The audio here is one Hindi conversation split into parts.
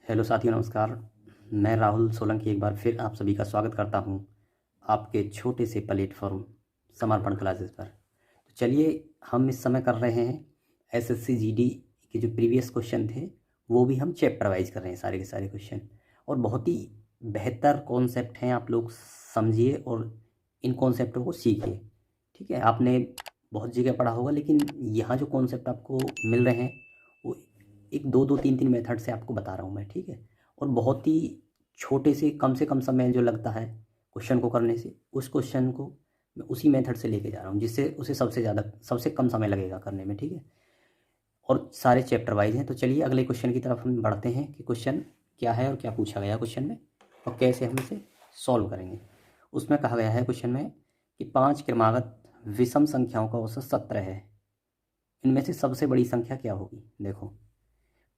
हेलो साथियों, नमस्कार। मैं राहुल सोलंकी एक बार फिर आप सभी का स्वागत करता हूं आपके छोटे से प्लेटफॉर्म समर्पण क्लासेस पर। तो चलिए, हम इस समय कर रहे हैं एसएससी जीडी के जो प्रीवियस क्वेश्चन थे वो भी हम चैप्टर वाइज कर रहे हैं, सारे के सारे क्वेश्चन। और बहुत ही बेहतर कॉन्सेप्ट हैं, आप लोग समझिए और इन कॉन्सेप्टों को सीखिए। ठीक है, आपने बहुत जगह पढ़ा होगा, लेकिन यहाँ जो कॉन्सेप्ट आपको मिल रहे हैं वो एक दो दो तीन तीन मेथड से आपको बता रहा हूँ मैं। ठीक है, और बहुत ही छोटे से कम समय जो लगता है क्वेश्चन को करने से, उस क्वेश्चन को मैं उसी मेथड से लेके जा रहा हूँ जिससे उसे सबसे कम समय लगेगा करने में। ठीक है, और सारे चैप्टर वाइज हैं। तो चलिए अगले क्वेश्चन की तरफ हम बढ़ते हैं कि क्वेश्चन क्या है और क्या पूछा गया क्वेश्चन में और कैसे हम इसे सॉल्व करेंगे। उसमें कहा गया है क्वेश्चन में कि 5 क्रमागत विषम संख्याओं का औसत 17 है। इनमें से सबसे बड़ी संख्या क्या होगी। देखो,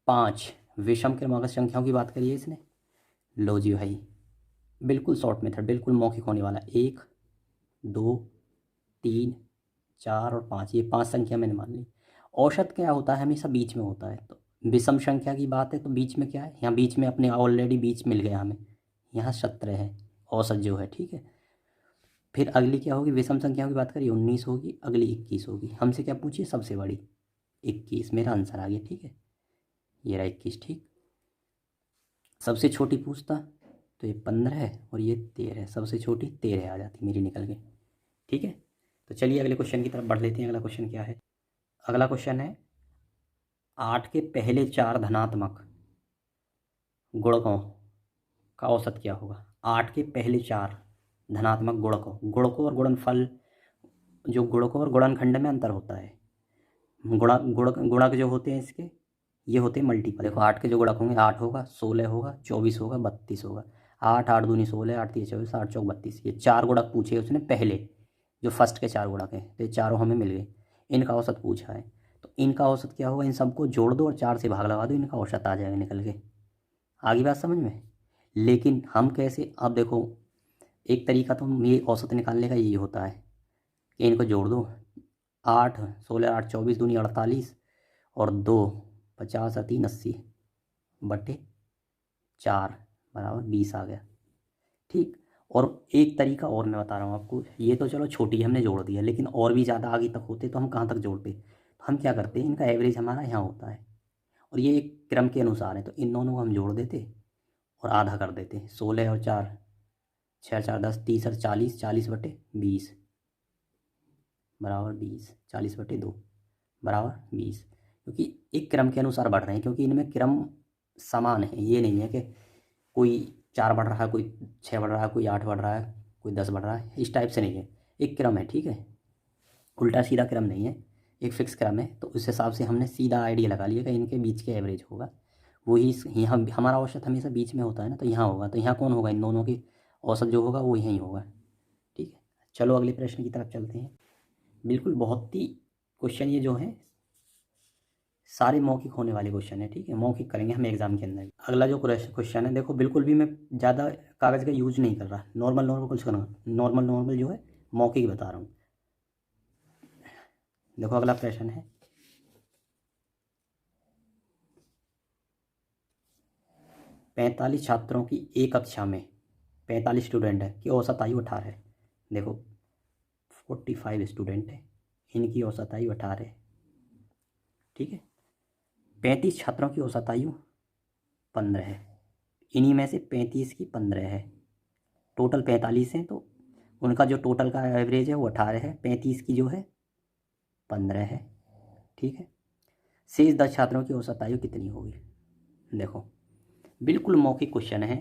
5 विषम क्रमागत संख्याओं की बात करिए इसने। लो जी भाई, बिल्कुल शॉर्ट मेथड, बिल्कुल मौखिक होने वाला। 1, 2, 3, 4 और 5, ये 5 संख्या मैंने मान ली। औसत क्या होता है, हमेशा बीच में होता है। तो विषम संख्या की बात है तो बीच में क्या है, यहाँ बीच में अपने ऑलरेडी बीच मिल गया हमें, यहाँ 17 है औसत जो है। ठीक है, फिर अगली क्या होगी, विषम संख्याओं की बात करिए, 19 होगी, अगली 21 होगी। हमसे क्या पूछिए, सबसे बड़ी 21, मेरा आंसर आ गया। ठीक है, ये रहा 21। ठीक, सबसे छोटी पूछता तो ये 15 है और ये 13 है, सबसे छोटी 13 आ जाती मेरी निकल के। ठीक है, तो चलिए अगले क्वेश्चन की तरफ बढ़ लेते हैं। अगला क्वेश्चन क्या है, अगला क्वेश्चन है 8 के पहले 4 धनात्मक गुणकों का औसत क्या होगा। 8 के पहले 4 धनात्मक गुणकों और गुणनफल, जो गुणकों और गुणनखंड में अंतर होता है। गुणक जो होते हैं इसके, ये होते हैं मल्टीपल। देखो, 8 के जो गुणक होंगे, 8 होगा, 16 होगा, 24 होगा, 32 होगा। 8 8 दूनी 16, 8 3 24, 8 चौक 32। ये 4 गुणक पूछे उसने पहले, जो फर्स्ट के 4 गुणक हैं, तो ये चारों हमें मिल गए। इनका औसत पूछा है, तो इनका औसत क्या होगा, इन सबको जोड़ दो और 4 से भाग लगा दो, इनका औसत आ जाएगा निकल के। आगे बात समझ में। लेकिन हम कैसे, अब देखो, एक तरीका तो ये औसत निकालने का यही होता है कि इनको जोड़ दो। 8 16, 8 24 दूनी 48 और 2 50 और 3 80 बटे 4 बराबर 20 आ गया। ठीक, और एक तरीका और मैं बता रहा हूँ आपको, ये तो चलो छोटी हमने जोड़ दिया, लेकिन और भी ज़्यादा आगे तक होते तो हम कहाँ तक जोड़ते। तो हम क्या करते हैं, इनका एवरेज हमारा यहाँ होता है और ये एक क्रम के अनुसार है, तो इन दोनों को हम जोड़ देते और आधा कर देते। 16 और 4, 6 4 10, 30 और 40, 40 बटे 20 बराबर 20, 40 बटे 2 बराबर 20। क्योंकि एक क्रम के अनुसार बढ़ रहे हैं, क्योंकि इनमें क्रम समान है। ये नहीं है कि कोई 4 बढ़ रहा है, कोई 6 बढ़ रहा है, कोई 8 बढ़ रहा है, कोई 10 बढ़ रहा है, इस टाइप से नहीं है। एक क्रम है, ठीक है, उल्टा सीधा क्रम नहीं है, एक फिक्स क्रम है। तो उस हिसाब से हमने सीधा आइडिया लगा लिया कि इनके बीच के एवरेज होगा। वही यहाँ हमारा औसत हमेशा बीच में होता है ना, तो यहाँ होगा, तो यहाँ कौन होगा, इन दोनों की औसत जो होगा वो यहीं होगा। ठीक है, चलो अगले प्रश्न की तरफ चलते हैं। बिल्कुल बहुत ही क्वेश्चन ये जो है सारे मौखिक होने वाले क्वेश्चन है। ठीक है, मौखिक करेंगे हम एग्जाम के अंदर। अगला जो क्वेश्चन है, देखो बिल्कुल भी मैं ज़्यादा कागज़ का यूज नहीं कर रहा, नॉर्मल कुछ करना, नॉर्मल जो है मौखिक बता रहा हूँ। देखो अगला प्रश्न है, 45 छात्रों की एक कक्षा में 45 स्टूडेंट है कि औसत आयु 18 है। देखो 45 स्टूडेंट है, इनकी औसत आयु 18 है। ठीक है, 35 छात्रों की औसत आयु 15 है, इन्हीं में से 35 की 15 है। टोटल 45 हैं, तो उनका जो टोटल का एवरेज है वो 18 है, 35 की जो है 15 है। ठीक है, शेष 10 छात्रों की औसत आयु कितनी होगी। देखो बिल्कुल मौखिक क्वेश्चन है,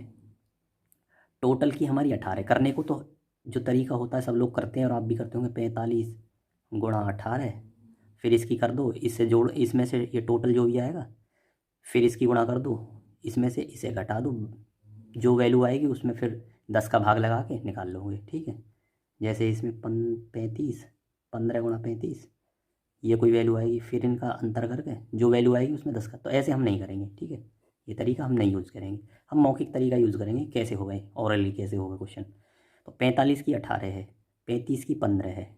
टोटल की हमारी 18 करने को तो जो तरीका होता है सब लोग करते हैं और आप भी करते होंगे, 45 गुणा 18, फिर इसकी कर दो, इससे जोड़, इसमें से ये टोटल जो भी आएगा, फिर इसकी गुणा कर दो, इसमें से इसे घटा दो, जो वैल्यू आएगी उसमें फिर 10 का भाग लगा के निकाल लोगे। ठीक है, जैसे इसमें 35, 15 गुणा 35, ये कोई वैल्यू आएगी, फिर इनका अंतर करके जो वैल्यू आएगी उसमें 10 का। तो ऐसे हम नहीं करेंगे, ठीक है, ये तरीका हम नहीं यूज़ करेंगे, हम मौखिक तरीका यूज़ करेंगे। कैसे होगा ओरली, कैसे होगा क्वेश्चन। तो 45 की 18 है, 35 की 15 है,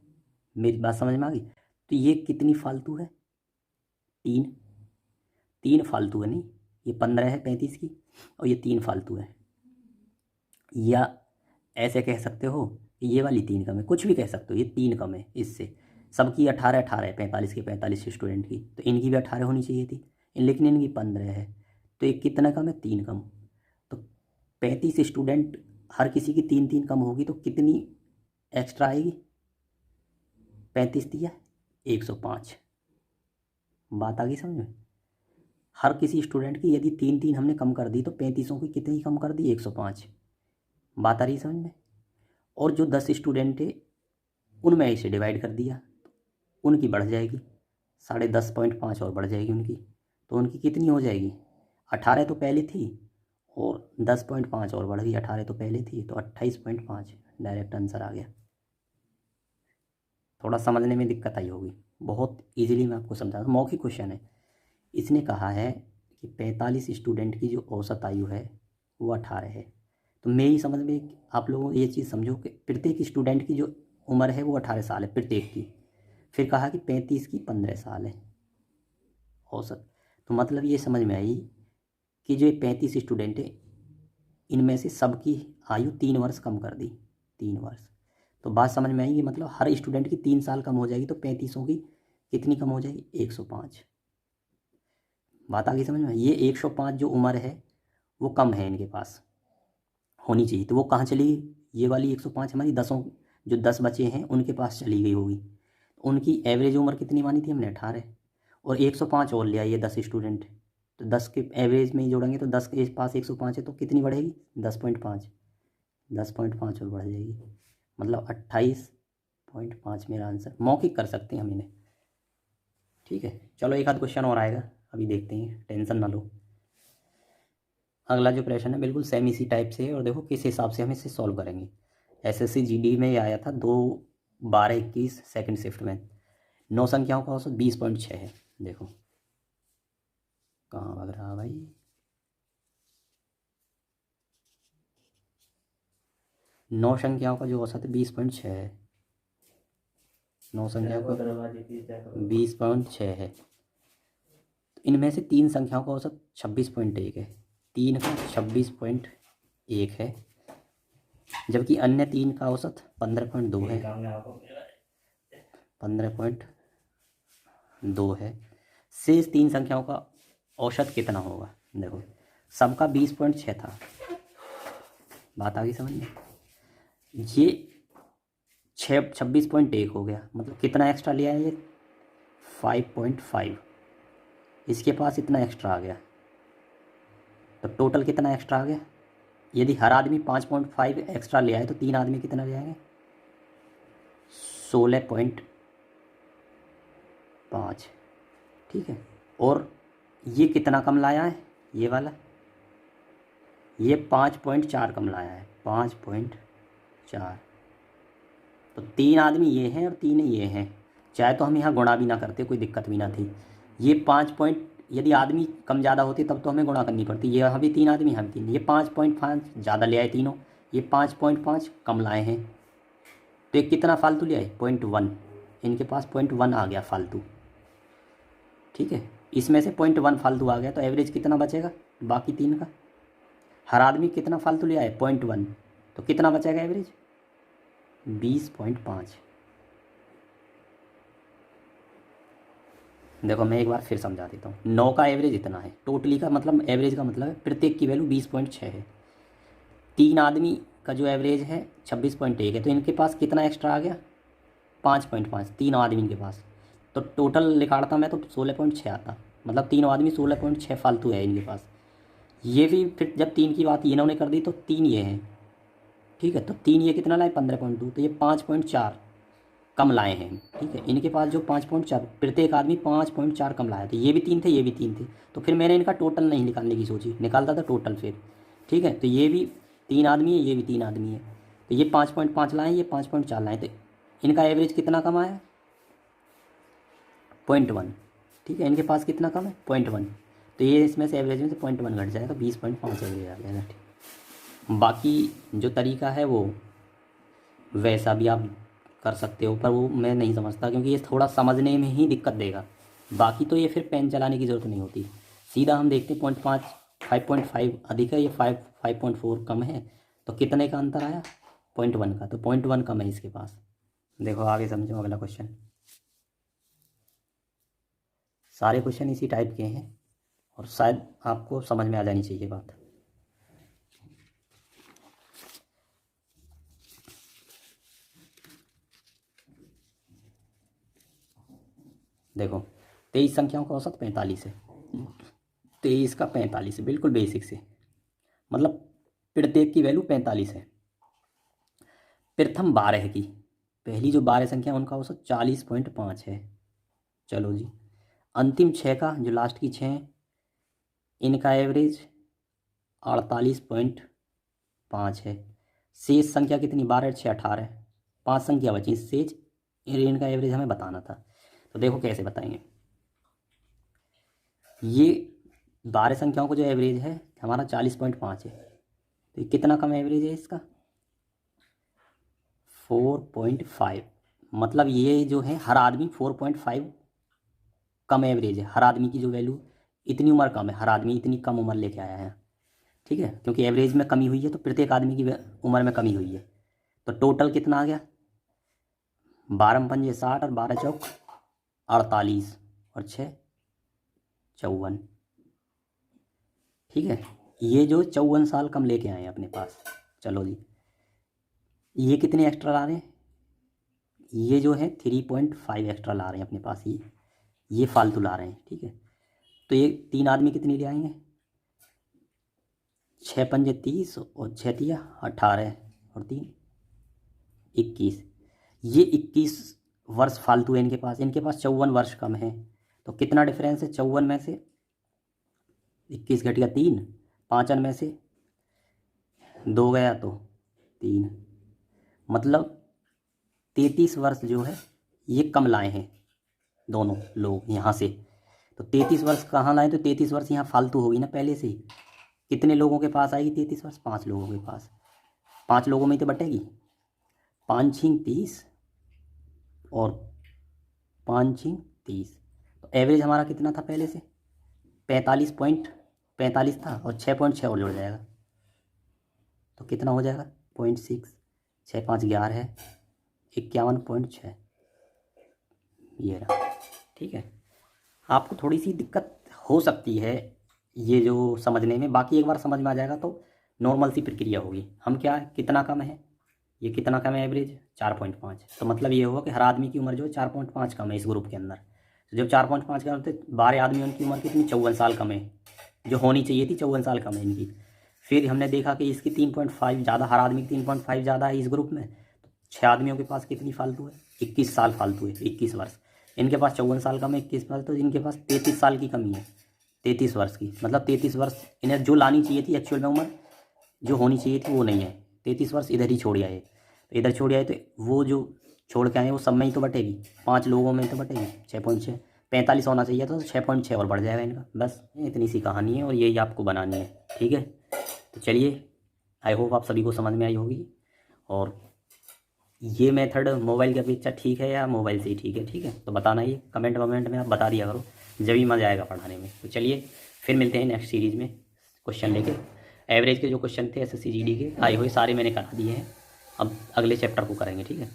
मेरी बात समझ में आ गई। तो ये कितनी फालतू है, 3, 3 फालतू है नहीं, ये 15 है 35 की, और ये 3 फालतू है। या ऐसे कह सकते हो कि ये वाली 3 कम है, कुछ भी कह सकते हो, ये 3 कम है इससे। सबकी 18 है, 45 की 45 स्टूडेंट की, तो इनकी भी 18 होनी चाहिए थी, लेकिन इनकी 15 है। तो ये कितना कम है? 3 कम। तो 35 स्टूडेंट हर किसी की 3 कम होगी, तो कितनी एक्स्ट्रा आएगी? 35 दिया 105। बात आ गई समझ में? हर किसी स्टूडेंट की यदि 3 हमने कम कर दी, तो 35 की कितनी कम कर दी? 105। बात आ रही समझ में? और जो 10 स्टूडेंट है उनमें इसे डिवाइड कर दिया, उनकी बढ़ जाएगी 10.5 और बढ़ जाएगी उनकी। तो उनकी कितनी हो जाएगी? 18 तो पहले थी, और 10.5 और बढ़ गई। 18 तो पहले थी, तो 28.5 डायरेक्ट आंसर आ गया। थोड़ा समझने में दिक्कत आई होगी, बहुत इजीली मैं आपको समझा दूँ। मौखिक क्वेश्चन है। इसने कहा है कि 45 स्टूडेंट की जो औसत आयु है वो 18 है। तो मेरी समझ में आप लोगों ये चीज़ समझो कि प्रत्येक स्टूडेंट की जो उम्र है वो 18 साल है प्रत्येक की। फिर कहा कि 35 की 15 साल है औसत। तो मतलब ये समझ में आई कि जो 35 स्टूडेंट है इनमें से सबकी आयु 3 वर्ष कम कर दी, 3 वर्ष। तो बात समझ में आएगी, मतलब हर स्टूडेंट की 3 साल कम हो जाएगी, तो 35 की कितनी कम हो जाएगी? 105। बात आ गई समझ में? ये 105 जो उम्र है वो कम है इनके पास, होनी चाहिए। तो वो कहाँ चली गई? ये वाली 105 हमारी 10 जो 10 बचे हैं उनके पास चली गई होगी। उनकी एवरेज उम्र कितनी मानी थी हमने? 18। और 105 और ले आइए 10 स्टूडेंट, तो 10 के एवरेज में ही जोड़ेंगे, तो 10 के पास 105 है, तो कितनी बढ़ेगी? 10.5। 10.5 और बढ़ जाएगी, मतलब 28.5 मेरा आंसर। मौखिक कर सकते हैं हम इन्हें, ठीक है। चलो एक आध क्वेश्चन और आएगा, अभी देखते हैं, टेंशन ना लो। अगला जो प्रश्न है बिल्कुल सेम इसी टाइप से है, और देखो किस हिसाब से हम इसे सॉल्व करेंगे। एसएससी जीडी में ये आया था 2/12/21 सेकंड शिफ्ट में। 9 संख्याओं का औसत 20.6 है। देखो कहाँ लग रहा भाई? 9 संख्याओं का जो औसत है 20.6 है। 9 संख्याओं का 20.6 है। तो इनमें से 3 संख्याओं का औसत 26.1 है। 3 का 26.1 है, जबकि अन्य 3 का औसत 15.2 है। 15.2 है। शेष 3 संख्याओं का औसत कितना होगा? देखो सबका 20.6 था। बात आ गई समझ में? ये 26.1 हो गया, मतलब कितना एक्स्ट्रा लिया है ये? 5.5। इसके पास इतना एक्स्ट्रा आ गया, तो टोटल कितना एक्स्ट्रा आ गया? यदि हर आदमी 5.5 एक्स्ट्रा ले आए, तो 3 आदमी कितना ले आएंगे? 16.5, ठीक है। और ये कितना कम लाया है? ये वाला, ये 5.4 कम लाया है, 5.4। तो 3 आदमी ये हैं और 3 ये हैं। चाहे तो हम यहाँ गुणा भी ना करते, कोई दिक्कत भी ना थी। ये 5 यदि आदमी कम ज़्यादा होते तब तो हमें गुणा करनी पड़ती। ये यहाँ भी 3 आदमी, यहाँ भी 3। ये 5.5 ज़्यादा ले आए तीनों, ये 5.5 कम लाए हैं, तो ये कितना फालतू ले आए? 0.1। इनके पास 0.1 आ गया फालतू, ठीक है। इसमें से 0.1 फालतू आ गया, तो एवरेज कितना बचेगा बाकी 3 का? हर आदमी कितना फालतू ले आए? 0.1, तो कितना बचेगा एवरेज? 20.5। देखो मैं एक बार फिर समझा देता हूँ। 9 का एवरेज इतना है, टोटली का मतलब एवरेज का मतलब है प्रत्येक की वैल्यू 20.6 है। 3 आदमी का जो एवरेज है 26.1 है, तो इनके पास कितना एक्स्ट्रा आ गया? 5.5। 3 आदमी के पास, तो टोटल निकालता मैं तो 16.6 आता, मतलब 3 आदमी 16.6 फालतू है इनके पास। ये भी फिर जब 3 की बात इन्होंने कर दी, तो 3 ये हैं, ठीक है। तो 3 ये कितना लाए? 15.2। तो ये 5.4 कम लाए हैं, ठीक है। इनके पास जो 5.4, प्रत्येक आदमी 5.4 कम लाया था। ये भी 3 थे, ये भी 3 थे, तो फिर मैंने इनका टोटल नहीं निकालने की सोची, निकालता था टोटल फिर, ठीक है। तो ये भी 3 आदमी है, ये भी 3 आदमी है, तो ये 5.5 लाए, ये 5.4 लाए, तो इनका एवरेज कितना कम आया? 0.1, ठीक है। इनके पास कितना कम है? 0.1, तो ये इसमें से एवरेज में से 0.1 घट जाएगा, 20.5 एवरेज आ जाएगा, ठीक। बाकी जो तरीका है वो वैसा भी आप कर सकते हो, पर वो मैं नहीं समझता, क्योंकि ये थोड़ा समझने में ही दिक्कत देगा। बाकी तो ये फिर पेन चलाने की ज़रूरत नहीं होती, सीधा हम देखते हैं 0.5 5.5 अधिक है, ये 5.4 कम है, तो कितने का अंतर आया? 0.1 का, तो 0.1 कम है इसके पास। देखो आगे समझो अगला क्वेश्चन। सारे क्वेश्चन इसी टाइप के हैं और शायद आपको समझ में आ जानी चाहिए बात। देखो 23 संख्याओं का औसत 45 है, 23 का 45 है, बिल्कुल बेसिक से, मतलब प्रत्येक की वैल्यू 45 है। प्रथम 12 की, पहली जो 12 संख्या उनका औसत 40.5 है। चलो जी, अंतिम 6 का, जो लास्ट की 6 इनका एवरेज 48.5 है। शेष संख्या कितनी? 12 6 18, 5 संख्या बची शेष, इनका एवरेज हमें बताना था। तो देखो कैसे बताएंगे। ये 12 संख्याओं को जो एवरेज है हमारा 40.5 है, तो कितना कम एवरेज है इसका? 4.5। मतलब ये जो है हर आदमी 4.5 कम एवरेज है। हर आदमी की जो वैल्यू, इतनी उम्र कम है, हर आदमी इतनी कम उम्र लेके आया है, ठीक है, क्योंकि एवरेज में कमी हुई है तो प्रत्येक आदमी की उम्र में कमी हुई है। तो टोटल कितना आ गया? 12 पंजे 60 और 12 चौक 48 और 6 54, ठीक है। ये जो 54 साल कम लेके आए हैं अपने पास। चलो जी, ये कितने एक्स्ट्रा ला रहे हैं? ये जो है 3.5 एक्स्ट्रा ला रहे हैं अपने पास, ये फालतू ला रहे हैं, ठीक है। तो ये 3 आदमी कितनी ले आएंगे? 6 पंजे 30 और 6 तिया 18 और 3 21। ये 21 वर्ष फालतू है इनके पास। इनके पास 54 वर्ष कम है। तो कितना डिफरेंस है? 54 में से 21 घट गया 3, 5 में से 2 गया तो 3, मतलब 33 वर्ष जो है ये कम लाए हैं दोनों लोग यहाँ से। तो 33 वर्ष कहाँ लाए? तो 33 वर्ष यहाँ फालतू होगी ना पहले से ही। कितने लोगों के पास आएगी 33 वर्ष? 5 लोगों के पास। 5 लोगों में ही तो बटेगी। 5 छींग 30 और 5 छींग 30, तो एवरेज हमारा कितना था पहले से? 45.45 था और 6.6 और जुड़ जाएगा तो कितना हो जाएगा? 0.6, 6 5 11 है, 51.6, ये रहा, ठीक है। आपको थोड़ी सी दिक्कत हो सकती है ये जो समझने में, बाकी एक बार समझ में आ जाएगा तो नॉर्मल सी प्रक्रिया होगी। हम क्या, कितना कम है? ये कितना कम है एवरेज? 4.5। तो मतलब ये होगा कि हर आदमी की उम्र जो है 4.5 कम है इस ग्रुप के अंदर। तो जब 4.5 कम होते 12 आदमियों की उम्र कितनी? 54 साल कम है, जो होनी चाहिए थी 54 साल कम है इनकी। फिर हमने देखा कि इसकी 3.5 ज़्यादा, हर आदमी की 3.5 ज़्यादा है इस ग्रुप में। तो 6 आदमियों के पास कितनी फालतू है? 21 साल फालतू है, 21 वर्ष। इनके पास 54 साल कम है, 21 वर्ष, तो इनके पास 33 साल की कमी है, 33 वर्ष की। मतलब 33 वर्ष इन्हें जो लानी चाहिए थी एक्चुअल में उम्र, जो होनी चाहिए थी वो नहीं है। 33 वर्ष इधर ही छोड़ आए, तो इधर छोड़ आए तो वो जो छोड़ के आए वो सब में ही तो बटेगी, 5 लोगों में तो बटेगी। 6.6, 45 होना चाहिए था तो 6.6 और बढ़ जाएगा इनका। बस इतनी सी कहानी है और यही आपको बनानी है, ठीक है। तो चलिए, आई होप आप सभी को समझ में आई होगी। और ये मेथड मोबाइल की अपेक्षा ठीक है या मोबाइल से ही ठीक है? ठीक है, तो बताना, ये कमेंट वमेंट में आप बता दिया करो, जब भी मज़ा आएगा पढ़ाने में। तो चलिए फिर मिलते हैं नेक्स्ट सीरीज़ में क्वेश्चन लेके। एवरेज के जो क्वेश्चन थे SSC GD के आए हुए सारे मैंने करा दिए हैं, अब अगले चैप्टर को करेंगे, ठीक है।